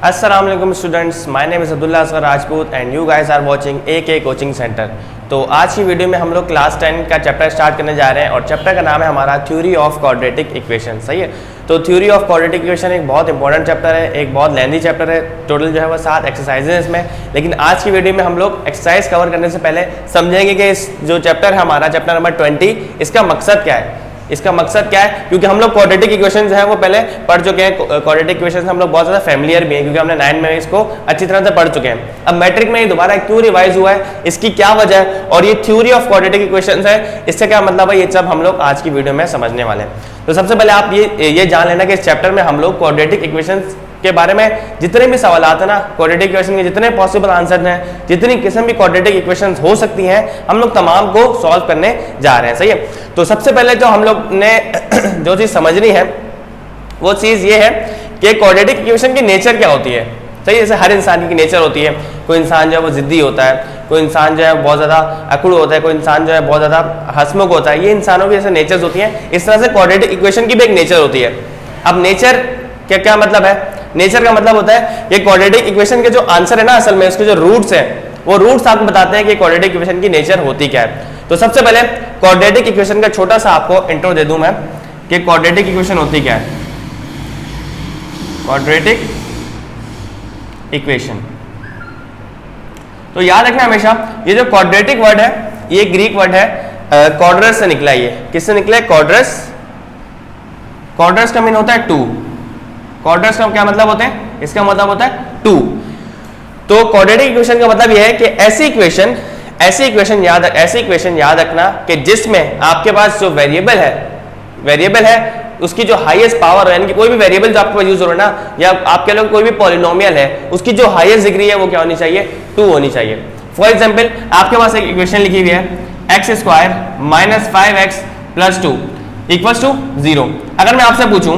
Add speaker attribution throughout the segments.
Speaker 1: अस्सलाम वालेकुम students, my name is Abdullah Asghar Rajput and you guys are watching AK coaching centre. तो आज की वीडियो में हम लोग क्लास 10 का चैप्टर स्टार्ट करने जा रहे हैं और चैप्टर का नाम है हमारा थ्योरी ऑफ क्वाड्रेटिक इक्वेशन। सही है। तो थ्योरी ऑफ क्वाड्रेटिक इक्वेशन एक बहुत इंपॉर्टेंट चैप्टर है, एक बहुत लेंथी चैप्टर है। टोटल जो है वो 7 एक्सरसाइजेज हैं इसमें। लेकिन आज की वीडियो में हम लोग एक्सरसाइज कवर करने से पहले समझेंगे कि इस जो चैप्टर है हमारा चैप्टर नंबर 20, इसका मकसद क्या है। इसका मकसद क्या है, क्योंकि हम लोग क्वाड्रेटिक इक्वेशन जो है वो पहले पढ़ चुके हैं। क्वाड्रेटिक इक्वेशन हम लोग बहुत ज़्यादा फैमिलियर भी हैं क्योंकि हमने 9 में इसको अच्छी तरह से पढ़ चुके हैं। अब मैट्रिक में ये दोबारा क्यों रिवाइज हुआ है, इसकी क्या वजह है और ये थ्योरी ऑफ क्वाड्रेटिक इक्वेशन है, इससे क्या मतलब है, ये सब हम लोग आज की वीडियो में समझने वाले हैं। तो सबसे पहले आप ये जान लेना कि इस चैप्टर में हम लोग क्वाड्रेटिक इक्वेशन के बारे में जितने भी सवाल आते हैं ना, क्वाड्रेटिक इक्वेशन के जितने पॉसिबल आंसर हैं, जितनी किस्म की क्वाड्रेटिक इक्वेशंस हो सकती हैं, हम लोग तमाम को सॉल्व करने जा रहे हैं। सही है। तो सबसे पहले जो हम लोग ने जो चीज़ समझनी है वो चीज़ ये है कि क्वाड्रेटिक इक्वेशन की नेचर क्या होती है। सही है। जैसे हर इंसान की नेचर होती है, कोई इंसान जो है वो जिद्दी होता है, कोई इंसान जो है बहुत ज़्यादा अकड़ू होता है, कोई इंसान जो है बहुत ज़्यादा हंसमुख होता है। ये इंसानों की जैसे नेचर्स होती हैं, इस तरह से क्वाड्रेटिक इक्वेशन की भी एक नेचर होती है। अब नेचर क्या क्या मतलब है, नेचर का मतलब होता है कि क्वाड्रेटिक इक्वेशन के जो आंसर है ना, असल में उसके जो रूट्स हैं, वो रूट्स आपको बताते हैं कि क्वाड्रेटिक इक्वेशन की नेचर होती क्या है। तो सबसे पहले क्वाड्रेटिक इक्वेशन का छोटा सा आपको इंट्रो दे दूं मैं कि क्वाड्रेटिक इक्वेशन होती क्या है। क्वाड्रेटिक इक्वेशन तो याद रखना हमेशा, ये जो क्वाड्रेटिक वर्ड है ये ग्रीक वर्ड है, क्वाड्रस से निकला। ये किससे निकला है? क्वाड्रस। क्वाड्रस का मीन होता है 2। क्वाड्रस का क्या मतलब होता है? इसका मतलब होता है 2। तो क्वाड्रेटिक इक्वेशन का मतलब यह है कि ऐसी इक्वेशन याद रखना कि जिसमें आपके पास जो वेरिएबल है उसकी जो हाईएस्ट पावर है, यानी कि कोई भी वेरिएबल जो आपके पास यूज हो रहा है ना, या आप कह लो कोई भी पॉलिनोमियल है, उसकी जो हाईएस्ट डिग्री है वो क्या होनी चाहिए? 2 होनी चाहिए। फॉर एग्जाम्पल आपके पास एक इक्वेशन लिखी हुई है x² - 5x + 2 = 0। अगर मैं आपसे पूछूं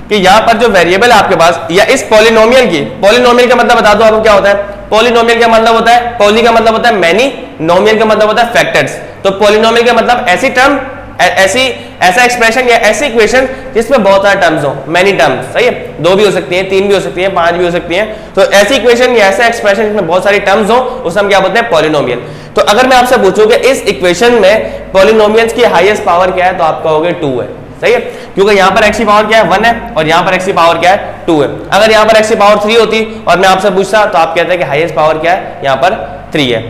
Speaker 1: कि यहाँ पर जो वेरिएबल आपके पास या इस पॉलिनोमियल का मतलब बता दो आपको क्या होता है। पॉलिनोमियल का मतलब होता है, पॉली का मतलब होता है मैनी, नोमियल का मतलब होता है फैक्टर्स। तो पॉलिनोमियल का मतलब ऐसी टर्म, ऐसा एक्सप्रेशन या ऐसी इक्वेशन जिसमें बहुत सारे टर्म्स हो, मैनी टर्म्स। सही है। 2 भी हो सकती हैं, 3 भी हो सकती हैं, 5 भी हो सकती हैं। तो ऐसी इक्वेशन या ऐसा एक्सप्रेशन जिसमें बहुत सारी टर्म्स हो, उसे हम क्या बोलते हैं? पॉलिनोमियल। तो अगर मैं आपसे पूछूं कि इस इक्वेशन में पॉलिनोमियल्स की हाईएस्ट पावर क्या है, तो आप कहोगे 2 है। सही है। क्योंकि यहाँ पर x की पावर क्या है? 1 है और यहाँ पर x की पावर क्या है? 2 है। अगर यहाँ पर x की पावर 3 होती और मैं आपसे पूछता तो आप कहते हैं कि हाईएस्ट पावर क्या है? यहाँ पर 3 है।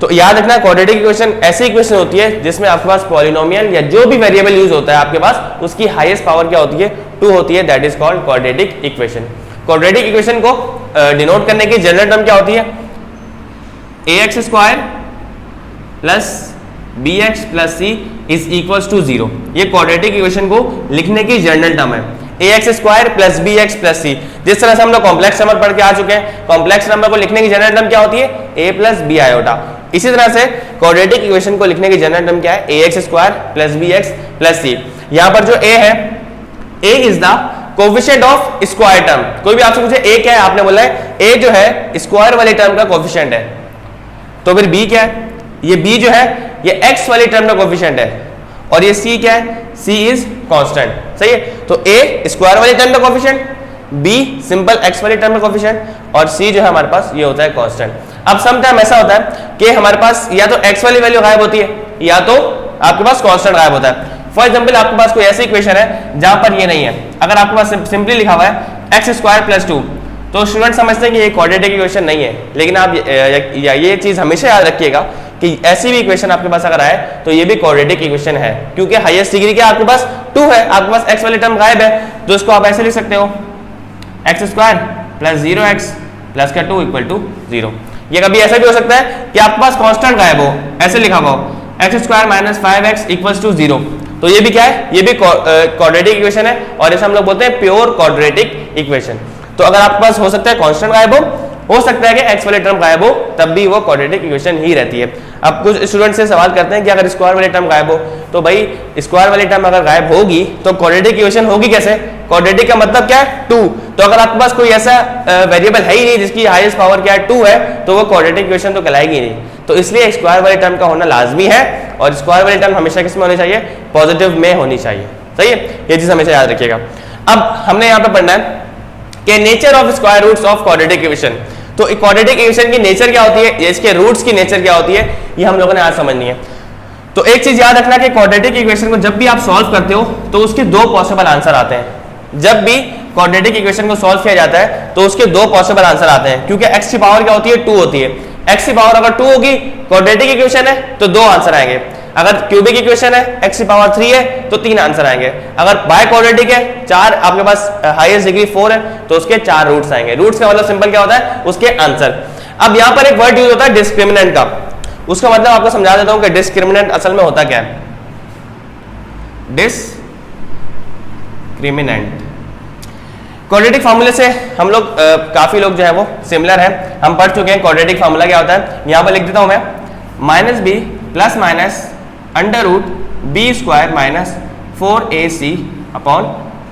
Speaker 1: तो याद रखना क्वाड्रेटिक इक्वेशन ऐसी इक्वेशन होती है जिसमें आपके पास पॉलिनोमियल या जो भी वेरिएबल यूज होता है आपके पास, उसकी हाईएस्ट पावर क्या होती है? 2 होती है। That is called quadratic equation. Quadratic equation को डिनोट करने की जनरल टर्म क्या होती है? ax² + bx + c = 0। ये क्वाड्रेटिक इक्वेशन को लिखने की जनरल टर्म है। ax² + bx + c। जिस तरह से हम लोग कॉम्प्लेक्स नंबर पढ़ के आ चुके हैं, कॉम्प्लेक्स नंबर को लिखने की जनरल टर्म क्या होती है? a + b i। इसी तरह से क्वाड्रेटिक इक्वेशन को लिखने की जनरल टर्म क्या है? ax² + bx + c। यहाँ पर जो a है, a is the coefficient of square term. कोई भी आपसे पूछे a क्या है, आपने बोला है a जो है स्क्वायर वाली टर्म का कोफिशिएंट है। तो फिर b क्या है? ये b जो है ये x वाली टर्म का कोफिशिएंट है और ये c क्या है? c is constant. सही है। तो a स्क्वायर वाली टर्म का कोफिशिएंट, b सिंपल x वाली टर्म का कोफिशिएंट और c जो है हमारे पास ये होता है कांस्टेंट। अब सम टाइम ऐसा होता है कि हमारे पास या तो x वाली वैल्यू गायब होती है या तो आपके पास कांस्टेंट गायब होता है। फॉर एग्जांपल आपके पास कोई ऐसी इक्वेशन है जहां पर ये नहीं है। अगर आपके पास सिंपली लिखा हुआ है x² + 2, तो स्टूडेंट समझते हैं कि ये क्वाड्रेटिक इक्वेशन नहीं है। लेकिन आप ये चीज हमेशा याद रखिएगा कि ऐसी भी इक्वेशन आपके पास अगर आए तो ये भी क्वाड्रेटिक इक्वेशन है, क्योंकि हाईएस्ट डिग्री क्या आपके पास? 2 है। आपके पास x वाली टर्म गायब है, तो इसको आप ऐसे लिख सकते हो x² + 0x + 2 = 0। ये कभी ऐसा भी हो सकता है कि आपके पास कांस्टेंट गायब हो, ऐसे लिखा हुआ हो x² - 5x = 0। तो ये भी क्या है? ये भी क्वाड्रेटिक इक्वेशन है और इसे हम लोग बोलते हैं प्योर क्वाड्रेटिक इक्वेशन। तो अगर आपके पास हो सकता है कांस्टेंट गायब हो सकता है कि x वाली टर्म गायब हो, तब भी वो क्वाड्रेटिक इक्वेशन ही रहती है। अब कुछ स्टूडेंट से सवाल करते हैं कि अगर स्क्वायर वाली टर्म गायब हो, तो भाई स्क्वायर वाली टर्म अगर गायब होगी तो क्वाड्रेटिक इक्वेशन होगी कैसे? क्वाड्रेटिक का मतलब क्या है? 2। तो अगर आपके पास कोई ऐसा वेरिएबल है ही नहीं जिसकी हाईएस्ट पावर क्या है? 2 है, तो वो क्वाड्रेटिक इक्वेशन तो कहलाएगी नहीं। तो इसलिए स्क्वायर वाली टर्म का होना लाजमी है और स्क्वायर वाली टर्म हमेशा किस में होनी चाहिए? पॉजिटिव में होनी चाहिए। सही है। ये चीज हमेशा याद रखिएगा। अब हमने यहाँ पे पढ़ना है कि nature of square roots of quadratic equation. तो क्वाड्रेटिक इक्वेशन की नेचर क्या होती है, इसके रूट्स की नेचर क्या होती है, ये हम लोगों ने आज समझनी है। तो एक चीज याद रखना कि क्वाड्रेटिक इक्वेशन को जब भी आप सॉल्व करते हो तो उसके दो पॉसिबल आंसर आते हैं। जब भी क्वाड्रेटिक इक्वेशन को सॉल्व किया जाता है तो उसके दो पॉसिबल आंसर आते हैं, क्योंकि x की पावर क्या होती है, 2 होती है। x की पावर अगर 2 होगी, क्वाड्रेटिक इक्वेशन है तो दो आंसर आएंगे। अगर क्यूबिक इक्वेशन है, x की पावर 3 है तो 3 आंसर आएंगे। अगर बाय क्वाड्रेटिक है, 4 आपके पास हाईएस्ट डिग्री 4 है तो उसके 4 रूट्स आएंगे। रूट्स का मतलब सिंपल क्या होता है, उसके आंसर। अब यहाँ पर एक वर्ड यूज होता है डिस्क्रिमिनेंट का, उसका मतलब आपको समझा देता हूं कि डिस्क्रिमिनेंट असल में होता क्या है। डिस्क्रिमिनेंट क्वाड्रेटिक फार्मूले से हम लोग काफी लोग जो है वो सिमिलर है, हम पढ़ चुके हैं। क्वाड्रेटिक फार्मूला क्या होता है, यहां पर लिख देता हूं मैं, minus b plus minus under root b square minus 4ac upon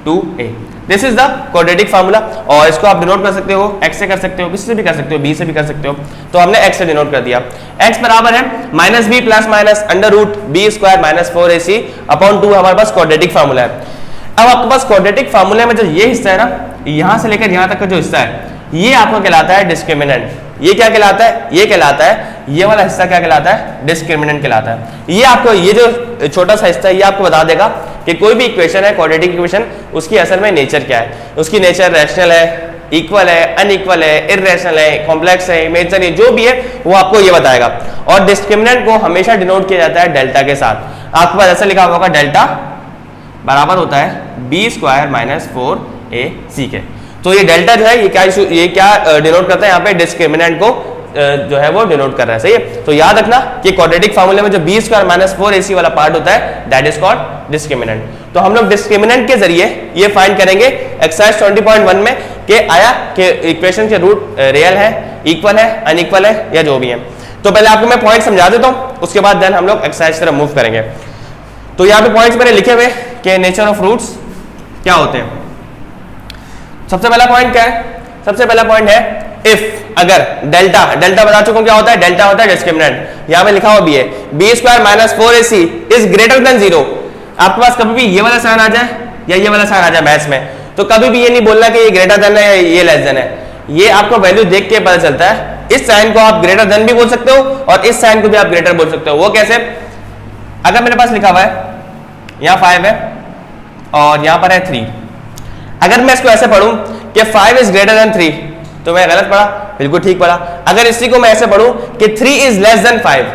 Speaker 1: 2a। This is the quadratic formula. और इसको आप डिनोट कर सकते हो, x से कर सकते हो, किसी से भी कर सकते हो, b से भी कर सकते हो। तो हमने x से डिनोट कर दिया। x बराबर है minus b plus minus under root b square minus 4ac upon 2 हमारे पास क्वाड्रेटिक फार्मूला है। अब आपके पास क्वाड्रेटिक फार्मूले में जो ये हिस्सा है ना, यहां से लेकर यहां तक का जो हिस्सा है, ये आपको कहलाता है डिस्क्रिमिनेंट। ये क्या कहलाता है, ये कहलाता है, ये वाला हिस्सा क्या कहलाता है, डिस्क्रिमिनेंट कहलाता है। ये आपको, ये जो छोटा सा हिस्सा है, ये आपको बता देगा कि कोई भी इक्वेशन है, क्वाड्रेटिक इक्वेशन, उसकी असल में नेचर क्या है। उसकी नेचर रैशनल है, इक्वल है, अनइक्वल है, इररेशनल है, कॉम्प्लेक्स है, इमेजिनरी, जो भी है वो आपको ये बताएगा। और डिस्क्रिमिनेंट को हमेशा डिनोट किया जाता है डेल्टा के साथ। आपके पास ऐसा लिखा होगा, डेल्टा बराबर होता है बी स्क्वायर माइनस 4ac के। तो ये डेल्टा जो है ये क्या डिनोट करता है, यहाँ पे डिस्क्रिमिनेंट को जो है वो डिनोट कर रहा है। सही है, तो याद रखना कि क्वाड्रेटिक फार्मूले में जो बी स्क्वायर माइनस 4ac वाला पार्ट होता है, दैट इज कॉल्ड डिस्क्रिमिनेंट। तो हम लोग डिस्क्रिमिनेंट के जरिए ये फाइंड करेंगे एक्सरसाइज 20.1 में कि आया कि इक्वेशन के रूट रियल है, इक्वल है, अनइक्वल है, या जो भी है। तो पहले आपको मैं पॉइंट समझा देता हूँ, उसके बाद देन हम लोग एक्सरसाइज की तरफ मूव करेंगे। तो यहाँ पे पॉइंट्स मैंने लिखे हुए कि नेचर ऑफ रूट्स क्या होते हैं। सबसे पहला पॉइंट क्या है, सबसे पहला पॉइंट है इफ, अगर डेल्टा, डेल्टा बता चुका हूं क्या होता है, डेल्टा होता है डिस्क्रिमिनेंट। यहां पे लिखा हुआ भी है b square minus 4ac is greater than 0। आपके पास कभी भी ये वाला साइन आ जाए या ये वाला साइन आ जाए मैथ्स में, तो कभी भी ये नहीं बोलना कि ये ग्रेटर देन है या ये लेस देन है। ये आपको वैल्यू देख के पता चलता है। इस साइन को आप ग्रेटर देन भी बोल सकते हो और इस साइन को भी आप ग्रेटर बोल सकते हो। वो कैसे, अगर मेरे पास लिखा हुआ है यहाँ 5 है और यहाँ पर है 3, अगर मैं इसको ऐसे पढ़ूं कि 5 इज ग्रेटर देन 3, तो मैं गलत पढ़ा, बिल्कुल ठीक पढ़ा। अगर इसी को मैं ऐसे पढ़ूं कि 3 इज लेस देन 5,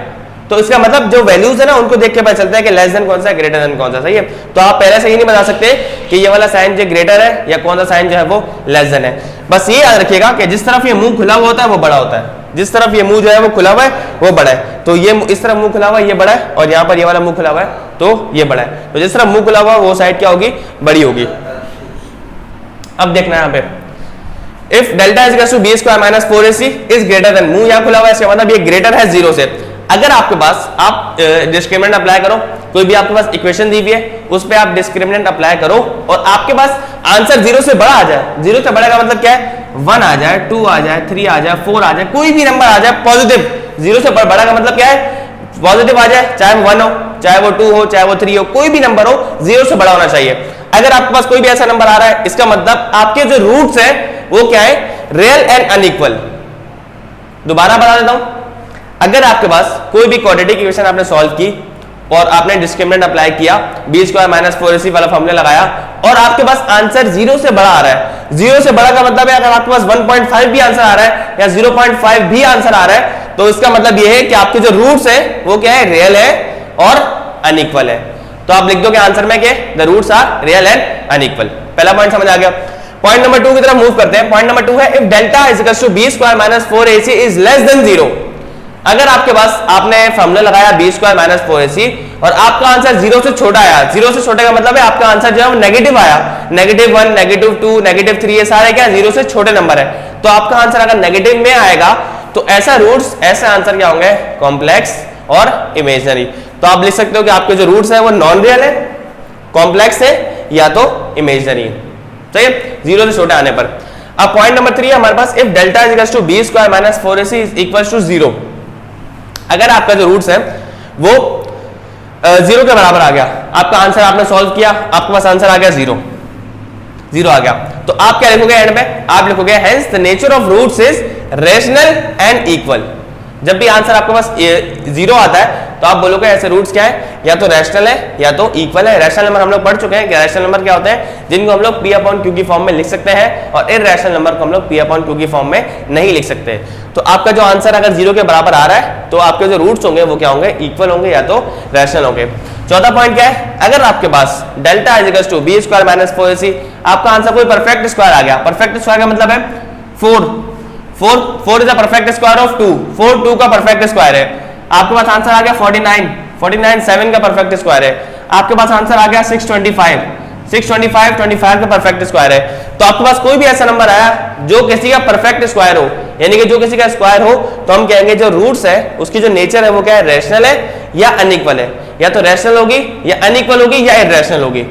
Speaker 1: तो इसका मतलब जो वैल्यूज है ना, उनको देख के पता चलता है कि लेस देन कौन सा है, ग्रेटर देन कौन सा। सही है, तो आप पहले से ही नहीं बता सकते कि ये वाला साइन जो ग्रेटर है या कौन सा साइन जो है वो लेस देन है। बस ये याद रखिएगा कि जिस तरफ ये मुंह खुला हुआ होता है वो बड़ा होता है, जिस तरफ ये मुंह जो है वो खुला हुआ है वो बड़ा है। तो ये इस तरफ मुंह खुला हुआ है, ये बड़ा है, और यहाँ पर ये वाला मुंह खुला हुआ है तो ये बड़ा है। तो जिस तरफ मुंह खुला हुआ है वो साइड क्या होगी, बड़ी होगी। अब देखना यहाँ पे, if delta is equal to B square minus 4ac is greater than, मुंह यहाँ खुला हुआ है, इसका मतलब ये ग्रेटर है 0 से। अगर आपके पास, आप डिस्क्रिमिनेंट अप्लाई करो, कोई भी आपके पास इक्वेशन दी हुई है उस पे आप डिस्क्रिमिनेंट अप्लाई करो और आपके पास आंसर 0 से बड़ा आ जाए। 0 से बड़ा का मतलब क्या है, 1 आ जाए, 2 आ जाए, 3 आ जाए, 4 आ जाए, कोई भी नंबर आ जाए पॉजिटिव। 0 से बड़ा का मतलब क्या है, पॉजिटिव आ जाए, चाहे वो 1 हो, चाहे वो 2 हो, चाहे वो 3 हो, कोई भी नंबर हो 0 से बड़ा होना चाहिए। अगर आपके पास कोई भी ऐसा नंबर आ रहा है, इसका मतलब आपके जो रूट्स है वो क्या है, रियल एंड अनइक्वल। दोबारा बता देता हूं, अगर आपके पास कोई भी क्वाड्रेटिक इक्वेशन आपने सॉल्व की और आपने डिस्क्रिमिनेंट अप्लाई किया, बी स्क्वायर माइनस 4ac वाला फॉर्मूला लगाया और आपके पास आंसर 0 से बड़ा आ रहा है। 0 से बड़ा का मतलब है अगर आपके पास 1.5 भी आंसर आ रहा है या 0.5 भी आंसर आ रहा है, तो इसका मतलब यह है कि आपके जो रूट्स है वो क्या है, रियल है और अनइक्वल है। तो आप लिख दो कि आंसर में क्या, the roots are real and unequal. पहला पॉइंट समझ आ गया। पॉइंट नंबर 2 की तरफ मूव करते हैं। पॉइंट नंबर 2 है if delta is equal to B square minus 4ac is less than 0। अगर आपके पास, आपने फॉर्मूला लगाया बी स्क्वायर माइनस 4ac और आपका आंसर 0 से छोटा आया, 0 से छोटे का मतलब है आपका आंसर जो है वो नेगेटिव आया, -1, -2, -3, ये सारे क्या 0 से छोटे नंबर है। तो आपका आंसर अगर नेगेटिव में आएगा तो ऐसा रूट्स, ऐसे आंसर क्या होंगे, कॉम्प्लेक्स और इमेजिनरी। तो आप लिख सकते हो कि आपके जो रूट्स है वो नॉन रियल है, कॉम्प्लेक्स है या तो इमेजिनरी है। सही है, 0 से छोटे आने पर। अब पॉइंट नंबर 3 है हमारे पास, if delta is equal to B square minus 4ac is equal to 0। अगर आपका जो रूट्स है वो 0 के बराबर आ गया, आपका आंसर आपने सॉल्व किया, आपके पास आंसर आ गया 0 आ गया, तो आप क्या लिखोगे एंड में? आप लिखोगे hence the nature of roots is rational and equal. जब भी आंसर आपके पास 0 आता है तो आप बोलोगे ऐसे रूट्स क्या है, या तो रैशनल है या तो इक्वल है। रैशनल नंबर हम लोग पढ़ चुके हैं कि रैशनल नंबर क्या होते हैं, जिनको हम लोग P/Q की फॉर्म में लिख सकते हैं, और इरैशनल नंबर को हम लोग P/Q की फॉर्म में नहीं लिख सकते। तो आपका जो आंसर अगर 0 के बराबर आ रहा है तो आपके जो रूट्स होंगे वो क्या होंगे, इक्वल होंगे या तो रैशनल होंगे। चौथा पॉइंट क्या है, अगर आपके पास delta is equal to b square minus 4ac, आपका आंसर कोई परफेक्ट स्क्वायर आ गया। परफेक्ट स्क्वायर का मतलब है 4 is the perfect square of 2, 4 2 का परफेक्ट स्क्वायर है। आपके पास आंसर आ गया 49 7 का परफेक्ट स्क्वायर है। आपके पास आंसर आ गया 625 25 का परफेक्ट स्क्वायर है। तो आपके पास कोई भी ऐसा नंबर आया जो किसी का परफेक्ट स्क्वायर हो, यानी कि जो किसी का स्क्वायर हो, तो हम कहेंगे जो रूट्स है उसकी जो नेचर है वो क्या है, रैशनल है या अनइक्वल है। या तो रैशनल होगी या अनइक्वल होगी या इरैशनल होगी।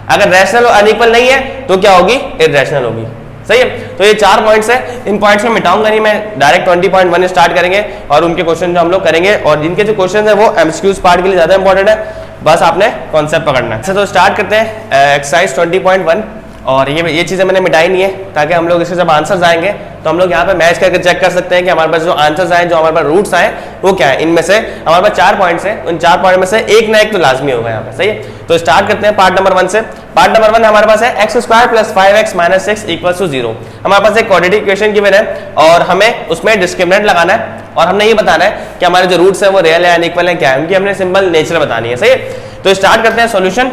Speaker 1: अगर रैशनल और अनइक्वल नहीं है तो क्या होगी, इरैशनल होगी। सही है। तो ये 4 पॉइंट्स है, इन पॉइंट्स में मिटाऊंगा नहीं मैं, डायरेक्ट 20.1 स्टार्ट करेंगे और उनके क्वेश्चन जो हम लोग करेंगे, और जिनके जो क्वेश्चन है वो एमसीक्यूज पार्ट के लिए ज्यादा इंपॉर्टेंट है, बस आपने कॉन्सेप्ट पकड़ना है। तो स्टार्ट करते हैं एक्सरसाइज 20.1, और ये चीजें मैंने मिटाई नहीं है ताकि हम लोग इसके जब आंसर्स आएंगे तो हम लोग यहाँ पे मैच करके चेक कर सकते हैं कि हमारे पास जो आंसर्स आए, जो हमारे पास रूट्स आए वो क्या है। इनमें से हमारे पास 4 पॉइंट्स हैं, उन 4 पॉइंट में से एक ना एक तो लाजमी होगा यहाँ पे। सही है। तो स्टार्ट करते हैं पार्ट नंबर 1 से। पार्ट नंबर 1 हमारे पास है x square plus 5x minus 6 equals to 0। हमारे पास एक क्वाड्रेटिक इक्वेशन गिवन है और हमें उसमें डिस्क्रिमिनेंट लगाना है, और हमने ये बताना है कि हमारे जो रूट्स है वो रियल है अनइक्वल है, क्या है, उनकी हमने सिंपल नेचर बतानी है। सही है। तो स्टार्ट करते हैं सॉल्यूशन।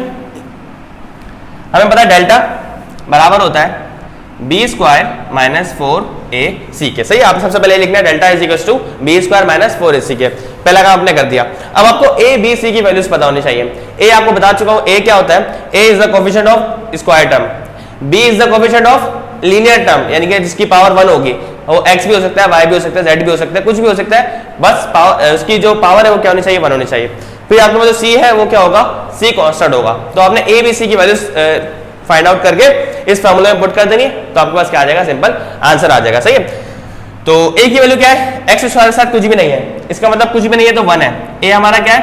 Speaker 1: हमें पता है डेल्टा बराबर होता है b स्क्वायर माइनस 4ac के। सही है। आपने सबसे पहले लिखना है delta is equal to b square minus 4ac के। पहला काम आपने कर दिया। अब आपको a b c की वैल्यूज पता होनी चाहिए। a आपको बता चुका हूं, a क्या होता है, a is the coefficient of square term, b is the coefficient of linear term, यानी कि जिसकी पावर 1 होगी। वो x भी हो सकता है, y भी हो सकता है, z भी हो सकता है, कुछ भी हो सकता है, बस पावर उसकी जो पावर है वो क्या होनी चाहिए, 1 होनी चाहिए। फिर आपके पास जो c है वो क्या होगा, c कांस्टेंट होगा। तो आपने a b c की वैल्यूज फाइंड आउट करके इस फार्मूले में पुट कर देंगे तो आपके पास क्या आ जाएगा, सिंपल आंसर आ जाएगा। सही है। तो a की वैल्यू क्या है, x स्क्वायर के साथ कुछ भी नहीं है, इसका मतलब कुछ भी नहीं है तो 1 है। a हमारा क्या है,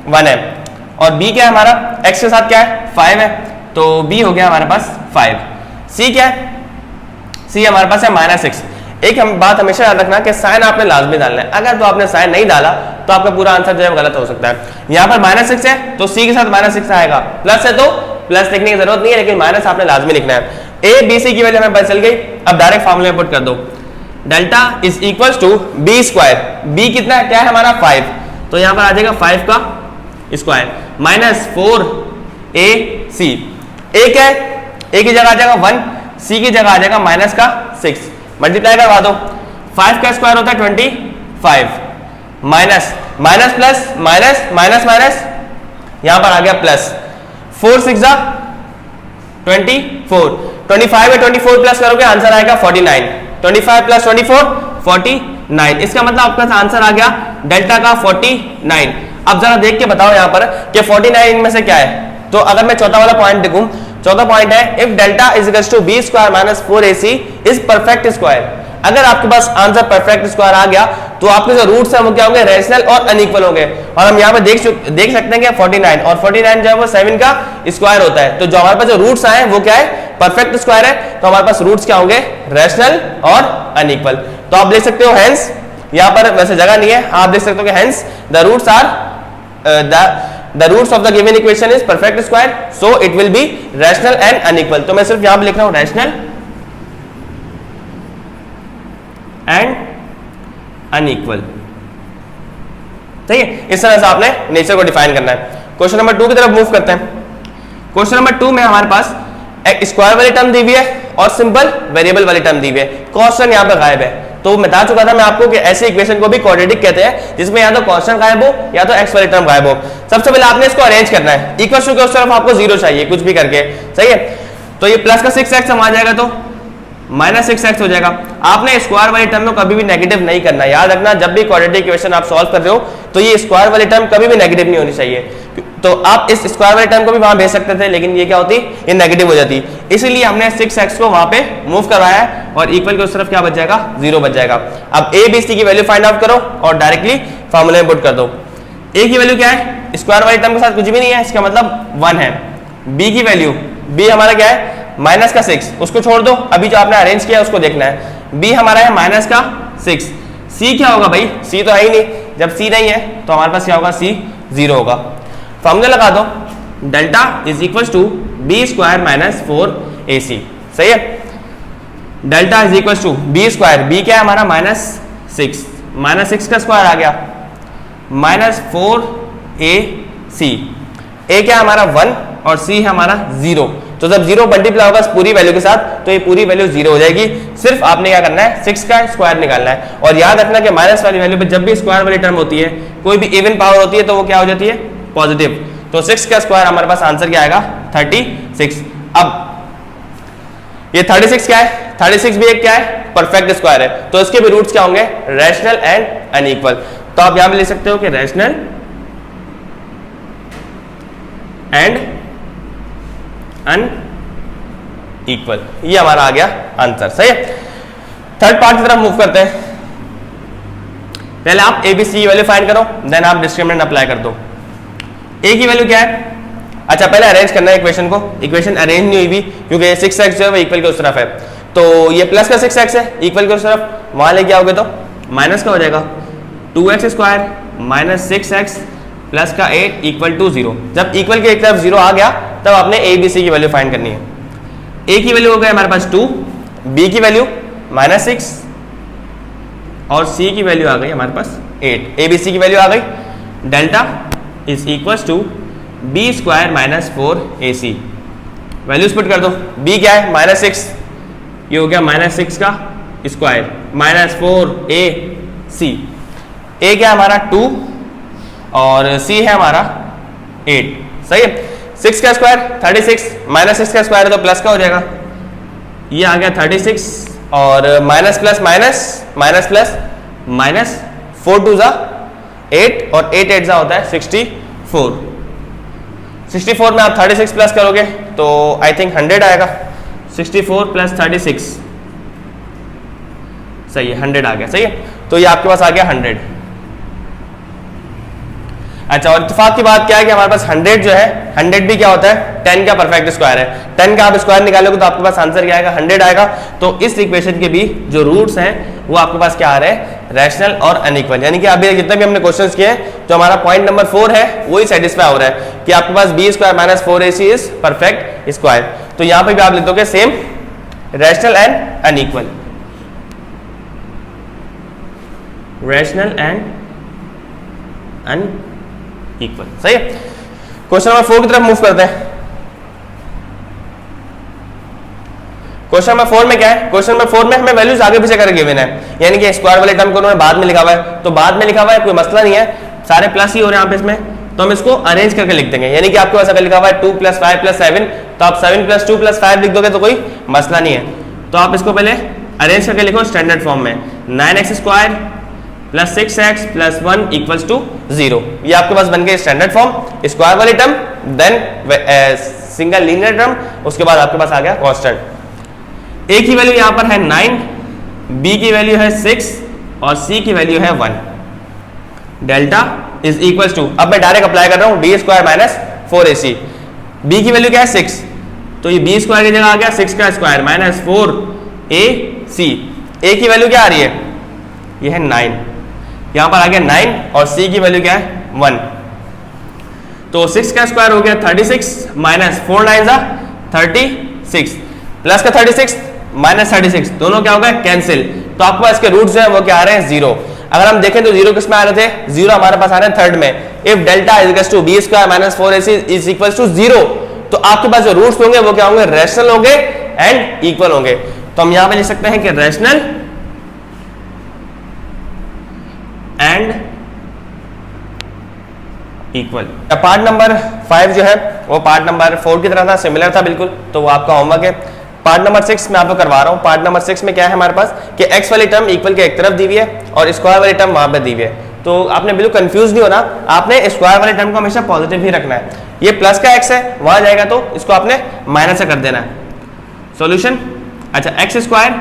Speaker 1: 1 है, और b क्या है हमारा, x के साथ क्या है, 5 है, तो b हो गया हमारे पास 5। c क्या है, c हमारे पास है -6। एक हम बात हमेशा याद रखना कि साइन आपने लाजमी डालना है। अगर तो आपने साइन नहीं डाला तो आपका पूरा आंसर जो है गलत हो सकता है। यहाँ पर -6 है तो c के साथ -6 आएगा, प्लस है तो प्लस लिखने की जरूरत नहीं है, लेकिन माइनस आपने लाजमी लिखना है। a b c की वैल्यू हमें पता चल गई। अब डायरेक्ट फार्मूले में पुट कर दो, delta is equals to b square, b कितना है, क्या है हमारा 5, तो यहाँ पर आ जाएगा 5 का स्क्वायर माइनस 4ac। a क्या है, a की जगह आ जाएगा 1, c की जगह आ जाएगा माइनस का 6, मल्टीप्लाई करवा दो। 5 का स्क्वायर होता है 25, minus minus plus minus minus minus, यहां पर आ गया प्लस, 4 6 24, 25 है 24 प्लस करोगे आंसर आएगा 49, 25 प्लस 24 49। इसका मतलब आपका आंसर आ गया डेल्टा का 49। अब जरा देख के बताओ यहाँ पर कि 49 इनमें से क्या है। तो अगर मैं चौथा वाला पॉइंट देखूं, चौथा पॉइंट है if delta is equal to b square minus 4ac is perfect square. अगर आपके पास आंसर परफेक्ट स्क्वायर आ गया तो आपके जो रूट्स हैं वो क्या होंगे, रैशनल और अनइक्वल होंगे। और हम यहाँ पे देख सकते हैं कि 49 और 49 जो है वो 7 का स्क्वायर होता है। तो जो हमारे पास जो रूट्स आए वो क्या है, परफेक्ट स्क्वायर है, तो हमारे पास रूट्स क्या होंगे, रैशनल और अनइक्वल। तो आप देख सकते हो हेंस, यहाँ पर वैसे जगह नहीं है, आप देख सकते हो कि hence the roots are the roots of the given equation is perfect square, so it will be rational and unequal। तो मैं सिर्फ यहां पे लिख रहा हूं rational and unequal। ठीक है। इस तरह से आपने नेचर को डिफाइन करना है। क्वेश्चन नंबर 2 की तरफ मूव करते हैं। क्वेश्चन नंबर 2 में हमारे पास एक स्क्वायर वाली टर्म दी हुई है और सिंपल वेरिएबल वाली टर्म दी हुई है, कांस्टेंट यहां पे गायब है। तो बता चुका था मैं आपको कि ऐसे इक्वेशन को भी क्वाड्रेटिक कहते हैं जिसमें या तो कांस्टेंट गायब हो या तो एक्स वाली टर्म गायब हो। सबसे पहले आपने इसको अरेंज करना है, इक्वल टू के उस तरफ आपको 0 चाहिए कुछ भी करके। सही है। तो ये प्लस का 6x हम आ जाएगा तो माइनस 6x हो जाएगा। आपने स्क्वायर वाली टर्म को कभी भी नेगेटिव नहीं करना, याद रखना जब भी क्वाड्रेटिक इक्वेशन आप सॉल्व कर रहे हो तो ये स्क्वायर वाली टर्म कभी भी नेगेटिव नहीं होनी चाहिए। तो आप इस स्क्वायर वाली टर्म को भी वहां भेज सकते थे, लेकिन ये क्या होती, ये नेगेटिव हो जाती, इसीलिए हमने 6x को वहां पे मूव करवाया है और इक्वल के उस तरफ क्या बच जाएगा, 0 बच जाएगा। अब a b c की वैल्यू फाइंड आउट करो और डायरेक्टली फार्मूले में पुट कर दो। a की वैल्यू क्या है, स्क्वायर वाली टर्म के साथ कुछ भी नहीं है, इसका मतलब 1 है। b की वैल्यू, b हमारा क्या है, माइनस का 6, उसको छोड़ दो, अभी जो आपने अरेंज किया उसको देखना है। b हमारा है माइनस का 6, c क्या होगा भाई, c तो है ही नहीं, जब c नहीं है तो हमारे पास क्या होगा, c 0 होगा। फॉर्मूला लगा दो, delta is equal to B square minus 4ac, सही है। Delta is equal to B square, b क्या है हमारा -6, -6 का स्क्वायर आ गया -4ac, a क्या है हमारा 1 और c है हमारा 0। तो जब 0 मल्टीप्लाई होगा पूरी वैल्यू के साथ तो ये पूरी वैल्यू 0 हो जाएगी। सिर्फ आपने क्या करना है, 6 का स्क्वायर निकालना है। और याद रखना कि माइनस वाली वैल्यू पे जब भी स्क्वायर वाली टर्म होती है, कोई भी इवन पावर होती है तो वो क्या हो जाती है, पॉजिटिव। तो 6 का स्क्वायर हमारे पास आंसर क्या आएगा, 36। अब ये 36 क्या है, 36 भी एक क्या है, परफेक्ट स्क्वायर है, तो इसके भी रूट्स क्या होंगे, रैशनल एंड अनइक्वल। तो आप यहां पे लिख सकते हो कि रैशनल एंड अनइक्वल, ये हमारा आ गया आंसर, सही है। थर्ड पार्ट की तरफ मूव करते हैं। पहले आप ABC की वैल्यू फाइंड करो, देन आप डिस्क्रिमिनेंट अप्लाई कर दो। A की वैल्यू क्या है, अच्छा पहले अरेंज करना है इक्वेशन को, इक्वेशन अरेंज नहीं हुई भी क्योंकि 6x जो है वो इक्वल के उस तरफ है, तो ये प्लस का 6x है, इक्वल के उस तरफ, वहां लेके आओगे तो माइनस का हो जाएगा 2x square minus 6x plus का 8 इक्वल टू 0। जब इक्वल के एक तरफ 0 आ गया तब आपने ABC की वैल्यू फाइंड करनी है। A की वैल्यू हो गई हमारे पास 2, B की वैल्यू -6 और C की वैल्यू आ गई हमारे पास 8। ABC की वैल्यू आ गई, delta is equal to B square minus 4ac, values put कर दो। b क्या है -6, ये हो गया -6 का स्क्वायर माइनस 4ac, a क्या है हमारा 2 और c है हमारा 8, सही है। 6 का स्क्वायर 36, -6 का स्क्वायर है तो प्लस का हो जाएगा, ये आ गया 36 और minus plus minus plus minus 4 2 जा 8 और 8 8 जा होता है 64। 64 में आप 36 प्लस करोगे तो आई थिंक 100 आएगा, 64 प्लस 36, सही है 100 आ गया, सही है। तो ये आपके पास आ गया 100। अच्छा, और इत्तेफाक की बात क्या है कि हमारे पास 100 जो है, 100 भी क्या होता है, 10 का परफेक्ट स्क्वायर है। 10 का आप स्क्वायर निकालोगे तो आपके पास आंसर क्या आएगा, 100 आएगा। तो इस इक्वेशन के भी जो रूट्स हैं वो आपके पास क्या आ रहे हैं, रैशनल और अनइक्वल। यानी कि अभी जितने भी हमने क्वेश्चंस किए हैं, जो हमारा पॉइंट नंबर 4 है वही सेटिस्फाई हो रहा है कि आपके पास B square minus 4ac is perfect square. तो यहां पर भी आप लिख दोगे same, rational and unequal, rational and unequal, सही है। क्वेश्चन नंबर 4 की तरफ मूव करते हैं। क्वेश्चन नंबर 4 में क्या है, क्वेश्चन नंबर 4 में हमें वैल्यूज आगे पीछे करके गिवन है, यानी कि स्क्वायर वाले टर्म को उन्होंने बाद में लिखा हुआ है, तो बाद में लिखा हुआ है कोई मसला नहीं है, सारे प्लस ही हो रहे हैं यहाँ पे इसमें, तो हम इसको अरेंज करके लिख देंगे। यानी कि आपके पास अगर लिखा हुआ है 2 + 5 + 7, तो आप 7 + 2 + 5 लिख दोगे तो कोई मसला नहीं है। तो आप इसको पहले अरेंज करके लिखो स्टैंडर्ड फॉर्म में, 9x² + 6x + 1 = 0। ये आपके पास बन गए स्टैंडर्ड फॉर्म, स्क्वायर वाली term, then single linear term, उसके बाद आपके पास आ गया कांस्टेंट। a की वैल्यू यहां पर है 9, b की वैल्यू है 6 और c की वैल्यू है 1। डेल्टा इज इक्वल टू, अब मैं डायरेक्ट अप्लाई कर रहा हूं, b square minus 4ac, b की वैल्यू क्या है 6, तो ये b स्क्वायर की जगह आ गया 6 का स्क्वायर माइनस 4ac। a की वैल्यू क्या आ रही है, ये है 9, यहां पर आ गया 9 और c की वैल्यू क्या है 1। तो 6 का स्क्वायर हो गया 36 माइनस 4 9 36 प्लस का 36 माइनस 36, दोनों क्या हो गए, कैंसिल। तो आपके पास इसके रूट्स जो है वो क्या आ रहे हैं, 0। अगर हम देखें तो 0 किस में आ रहे थे, 0 हमारे पास आ रहे हैं थर्ड में। If delta is equal to b square minus 4ac is equal to 0, तो आपके पास जो रूट्स होंगे वो क्या होंगे, रैशनल होंगे एंड इक्वल होंगे। तो हम यहां पे लिख सकते हैं कि rational and equal. Part number 5 जो है वो पार्ट नंबर 4 की तरह था, सिमिलर था बिल्कुल, तो वो आपका होमवर्क है। पार्ट नंबर 6 में आपको करवा रहा हूं। पार्ट नंबर 6 में क्या है हमारे पास कि x वाली टर्म इक्वल के एक तरफ दी हुई है और स्क्वायर वाली टर्म वहां पे दी हुई है, तो आपने बिल्कुल कंफ्यूज नहीं होना, आपने स्क्वायर वाले टर्म को हमेशा पॉजिटिव ही रखना है। ये प्लस का x है, वहां जाएगा तो इसको आपने माइनस से कर देना है। सॉल्यूशन, अच्छा x स्क्वायर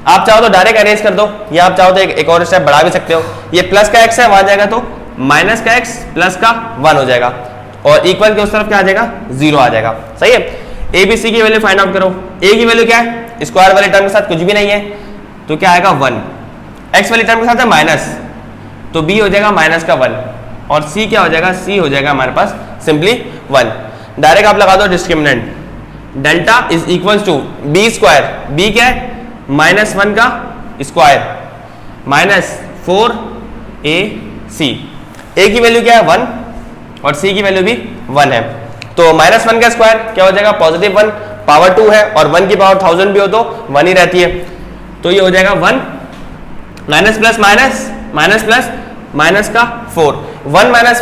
Speaker 1: आप चाहो तो डायरेक्ट अरेंज कर दो, या आप चाहो तो एक और स्टेप बढ़ा भी सकते हो। ये प्लस का x है, वहां जाएगा तो माइनस का x प्लस का 1 हो जाएगा और इक्वल के उस तरफ क्या आ जाएगा, 0 आ जाएगा, सही है। ए बी सी की वैल्यू फाइंड आउट करो। ए की वैल्यू क्या है, स्क्वायर वाले टर्म के साथ कुछ भी नहीं है तो क्या आएगा 1, एक्स वाले टर्म के साथ है माइनस तो बी हो जाएगा माइनस का 1, और सी क्या हो जाएगा, सी हो जाएगा हमारे पास सिंपली 1। डायरेक्ट आप लगा दो discriminant, delta is equal to B square, b क्या है -1 का स्क्वायर माइनस 4ac, ए की वैल्यू क्या है 1 और सी की वैल्यू भी 1 है, तो -1 का स्क्वायर क्या हो जाएगा +1, पावर 2 है और 1 की पावर 1000 भी हो तो 1 ही रहती है, तो ये हो जाएगा 1 minus plus minus minus plus minus का 4, 1 माइनस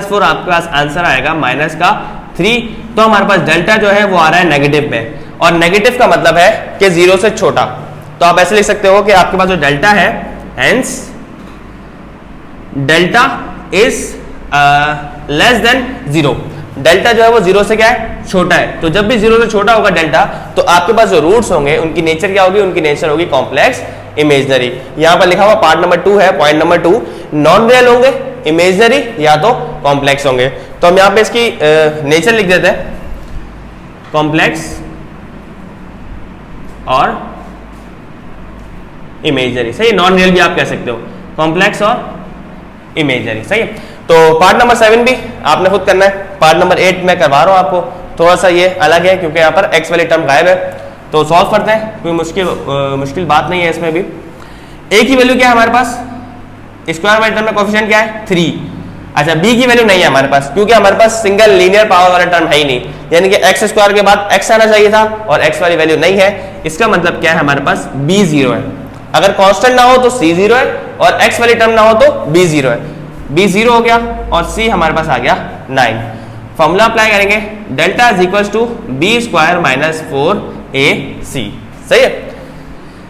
Speaker 1: 4 आपके पास आंसर आएगा माइनस का 3। तो हमारे पास डेल्टा जो है वो आ रहा है नेगेटिव में, और नेगेटिव का मतलब है कि 0 से छोटा, तो आप ऐसे लिख सकते हो कि आपके पास जो डेल्टा है, hence delta is less than 0, delta जो है वो 0 से क्या है छोटा है, तो जब भी 0 से छोटा होगा डेल्टा तो आपके पास जो रूट्स होंगे उनकी नेचर क्या होगी, उनकी नेचर होगी कॉम्प्लेक्स इमेजनरी। यहां पर लिखा हुआ पार्ट नंबर 2 है, पॉइंट नंबर 2, नॉन रियल होंगे, इमेजनरी या तो कॉम्प्लेक्स होंगे, तो हम यहां पे इसकी नेचर लिख देते हैं, कॉम्प्लेक्स और इमेजनरी, सही है, नॉन रियल भी आप कह सकते हो, कॉम्प्लेक्स और इमेजनरी, सही है। तो पार्ट नंबर 7 भी आपने खुद करना है, पार्ट नंबर 8 मैं करवा रहा हूं आपको, थोड़ा सा ये अलग है क्योंकि यहाँ पर एक्स वाली टर्म गायब है, तो सॉल्व करते हैं, कोई मुश्किल बात नहीं है इसमें भी। ए की वैल्यू क्या है हमारे पास, स्क्वायर वाले टर्म में कोफिशिएंट क्या है 3, अच्छा बी की वैल्यू नहीं है हमारे पास क्योंकि हमारे पास सिंगल लीनियर पावर वाला टर्म है ही नहीं, यानी कि एक्स स्क्वायर के बाद एक्स आना चाहिए था और एक्स वाली वैल्यू नहीं है, इसका मतलब क्या है हमारे पास बी 0 है, अगर कांस्टेंट ना हो तो सी 0 है और एक्स वाली टर्म ना हो तो बी 0 है, बी 0 हो गया और सी हमारे पास आ गया 9। फॉर्मूला अप्लाई करेंगे, delta is equal to B square minus 4ac, सही है,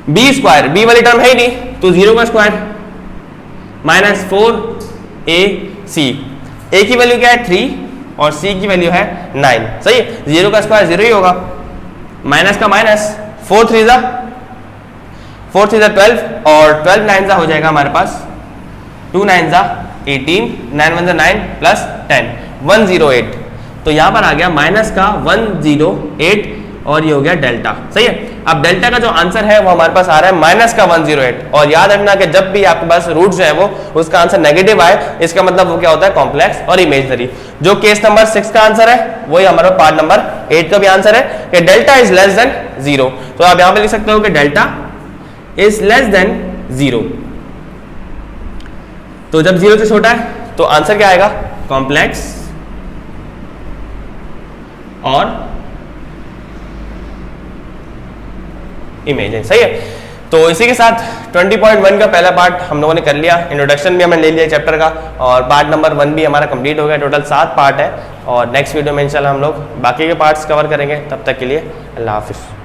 Speaker 1: बी स्क्वायर बी वाली टर्म है ही नहीं तो 0 का स्क्वायर माइनस 4ac, ए की वैल्यू क्या है 3 और सी की वैल्यू है 9, सही है, 0 का स्क्वायर 0 ही होगा, माइनस का माइनस, 4 3 जा 12 और 12 9 जा हो जाएगा हमारे पास 2 9 जा 18, 9 1 जा 9 प्लस 10 108, तो यहां पर आ गया माइनस का 108 और ये हो गया डेल्टा, सही है। अब डेल्टा का जो आंसर है वो हमारे पास आ रहा है माइनस का 108, और याद रखना कि जब भी आपके पास रूट जो है वो उसका आंसर नेगेटिव आए इसका मतलब वो क्या होता है कॉम्प्लेक्स और इमेजनरी। जो केस नंबर 6 का आंसर है वही हमारा पार्ट नंबर 8 का भी आंसर है कि डेल्टा इज लेस देन 0, तो आप यहां पे लिख सकते हो कि डेल्टा इज लेस देन 0, तो जब 0 से छोटा है तो आंसर क्या आएगा कॉम्प्लेक्स और इमेजिन, सही है। तो इसी के साथ 20.1 का पहला पार्ट हम लोगों ने कर लिया, इंट्रोडक्शन भी हमने ले लिया चैप्टर का, और पार्ट नंबर 1 भी हमारा कंप्लीट हो गया, टोटल 7 पार्ट है, और नेक्स्ट वीडियो में इंशाल्लाह हम लोग बाकी के पार्ट्स कवर करेंगे। तब तक के लिए अल्लाह हाफिज़।